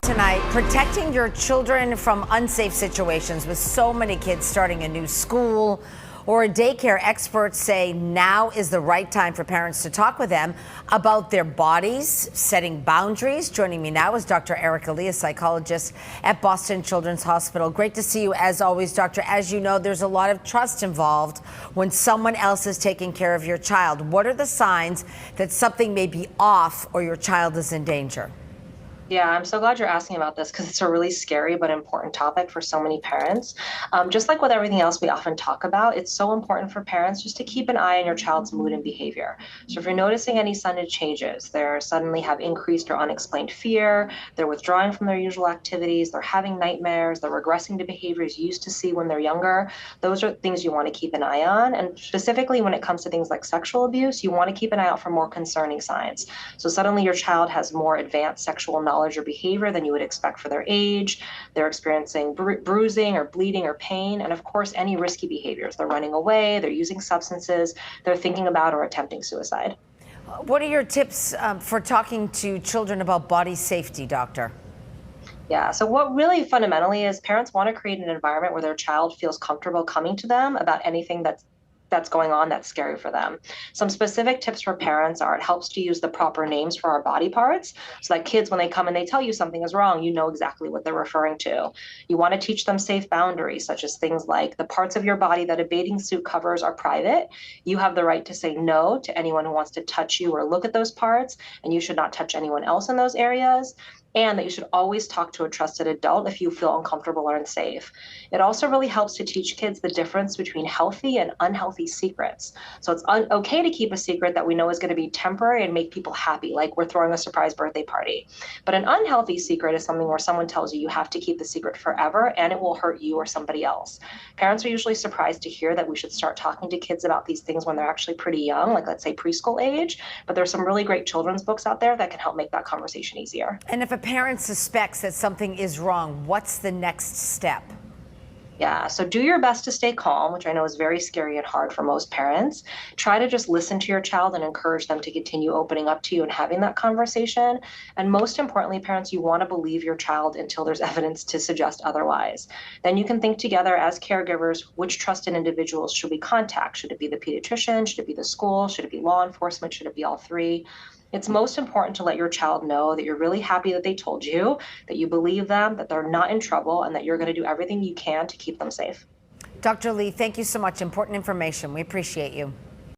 Tonight, protecting your children from unsafe situations. With so many kids starting a new school or a daycare, experts say now is the right time for parents to talk with them about their bodies, setting boundaries. Joining me now is Dr. Erica Lee, a psychologist at Boston Children's Hospital. Great to see you as always, Doctor. As you know, there's a lot of trust involved when someone else is taking care of your child. What are the signs that something may be off or your child is in danger? Yeah, I'm so glad you're asking about this because it's a really scary but important topic for so many parents. Just like with everything else we often talk about, it's so important for parents just to keep an eye on your child's mood and behavior. So if you're noticing any sudden changes, they're suddenly have increased or unexplained fear, they're withdrawing from their usual activities, they're having nightmares, they're regressing to behaviors you used to see when they're younger, those are things you want to keep an eye on. And specifically when it comes to things like sexual abuse, you want to keep an eye out for more concerning signs. So suddenly your child has more advanced sexual knowledge or behavior than you would expect for their age. They're experiencing bruising or bleeding or pain. And of course, any risky behaviors. They're running away, they're using substances, they're thinking about or attempting suicide. What are your tips for talking to children about body safety, doctor? Yeah, so what really fundamentally is parents want to create an environment where their child feels comfortable coming to them about anything that's going on that's scary for them. Some specific tips for parents are it helps to use the proper names for our body parts so that kids, when they come and they tell you something is wrong, you know exactly what they're referring to. You want to teach them safe boundaries, such as things like the parts of your body that a bathing suit covers are private. You have the right to say no to anyone who wants to touch you or look at those parts, and you should not touch anyone else in those areas. And that you should always talk to a trusted adult if you feel uncomfortable or unsafe. It also really helps to teach kids the difference between healthy and unhealthy secrets. So it's okay to keep a secret that we know is going to be temporary and make people happy, like we're throwing a surprise birthday party. But an unhealthy secret is something where someone tells you you have to keep the secret forever and it will hurt you or somebody else. Parents are usually surprised to hear that we should start talking to kids about these things when they're actually pretty young, like let's say preschool age. But there's some really great children's books out there that can help make that conversation easier. And if a parent suspects that something is wrong, what's the next step? Yeah, so do your best to stay calm, which I know is very scary and hard for most parents. Try to just listen to your child and encourage them to continue opening up to you and having that conversation. And most importantly, parents, you want to believe your child until there's evidence to suggest otherwise. Then you can think together as caregivers, which trusted individuals should we contact? Should it be the pediatrician? Should it be the school? Should it be law enforcement? Should it be all three? It's most important to let your child know that you're really happy that they told you, that you believe them, that they're not in trouble, and that you're going to do everything you can to keep them safe. Dr. Lee, thank you so much. Important information. We appreciate you.